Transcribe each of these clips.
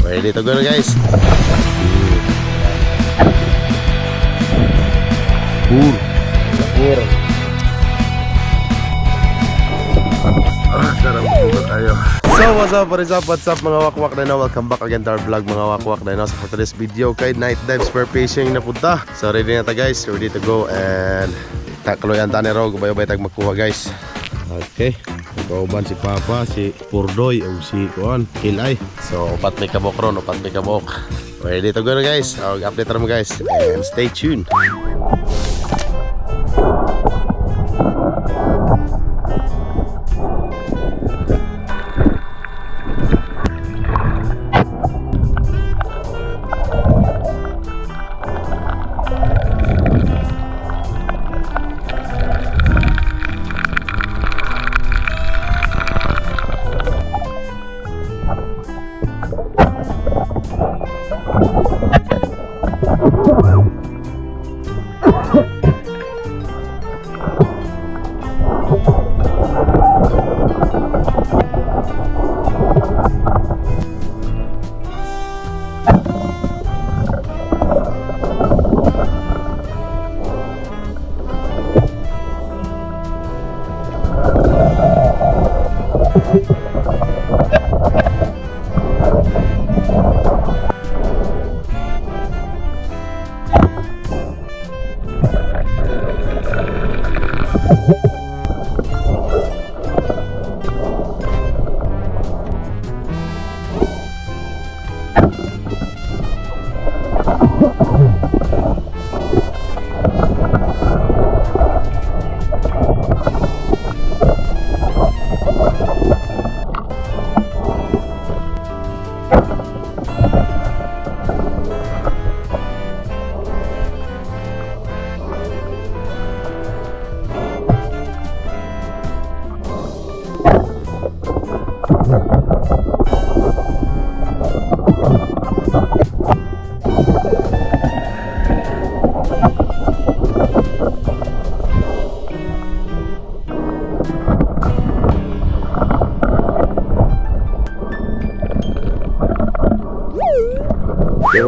Ready to go na guys. Sapur. Sarap buka tayo. So what's up mga wakwak na, welcome back again to our vlog mga wakwak na. So for today's video kay Night Dives for Fishing na punta. So ready na ta guys, ready to go and takloyan ta ni Rog, bayay tag magkuha guys. Okay, kauban si Papa, si Purdoy o si Kuan, Kilay. So upat may kabok ron, upat may kabok. Ready to go na guys. So update mo guys and stay tuned.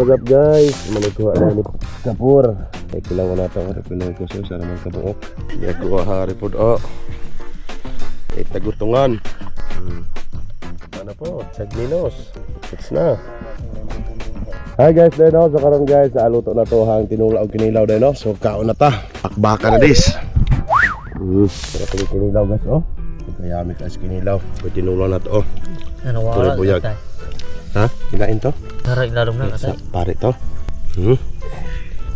What's up guys, manikuha na ni Kapur. Ay kailangan natin ang pinay ko sa naman kabuok. Nakuha hari po o. Ay tagutungan. Ano po, Sagninos. It's na. Hi guys, deno so karon guys, aluto na to hang tinula og kinilaw deno. So kaon na ta. Akbaka na dis. Sarap ang kinilaw guys oh. Kayami kas kinilaw. So tinula na to oh. Ano wala buyag. Ha? Kinain to? Tara ilalom na sa pare to.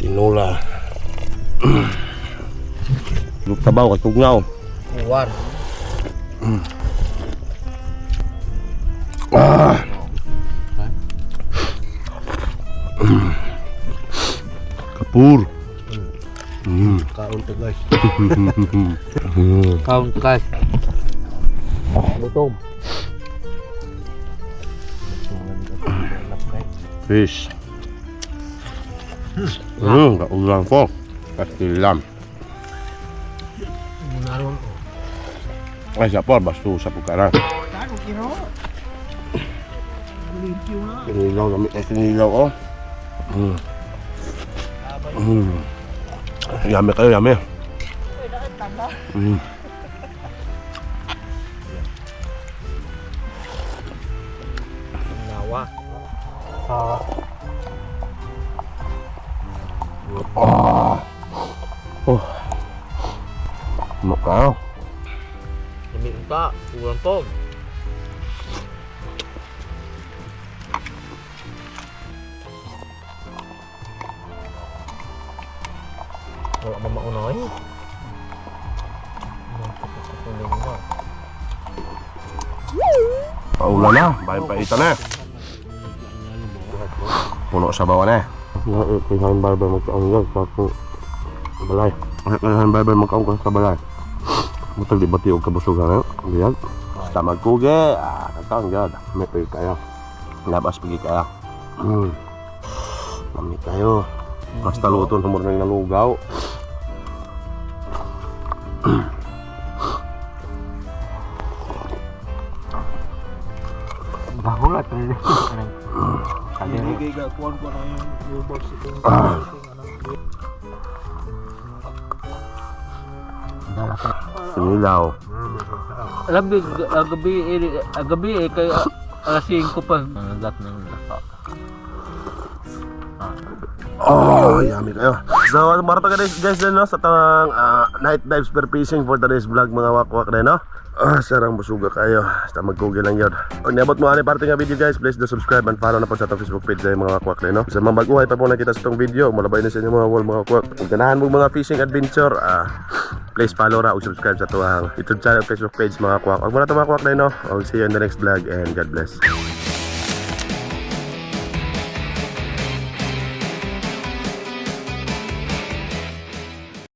Tinula. Lugtabaw kay kugnaw. Uwan. Kapur. Kaon to guys. Kaon to guys. Lutom. Fish. Kaulang po. Kastilam. Naroon. Ay siya po, basto sa pukarang. Kinilaw kami, kinilaw oh. Yummy kayo, yummy. Nawa. Makaw. Demi pa, ulang po. Wala ba maunoy? Paulan na, bayan paita na. Puno sa bawah na. Kailangan barber magkaanggal sa akong balay. Kailangan barber magkaanggal sa balay. Matag di bati og kabusugan biyag. Basta magkuge, katanggad. May pay kaya. Labas pigi kaya. Kami kayo. Basta luton humor nang nalugaw. Bahulat rin. Kuhan ko na yung box ito. Sinilaw. Gabi eh, kay alas 5 pa. Nagat na yung lasa. Oh, yummy kayo. So, marato ka guys din no sa tang night dive spear fishing for today's vlog mga wakwak na no. Sarang busuga kayo. Basta mag-google lang yun. Kung niabot mo ani parte nga video guys, please do subscribe and follow na po sa atong Facebook page sa mga wakwak na no. Sa mga baguhay pa po na kita sa itong video, mulabay na sa inyo mga wall mga wakwak. Kung ganahan mo mga fishing adventure, please follow ra o subscribe sa tuwang YouTube channel, Facebook page mga wakwak. Huwag mo na ito mga wakwak na no. I'll see you in the next vlog and God bless.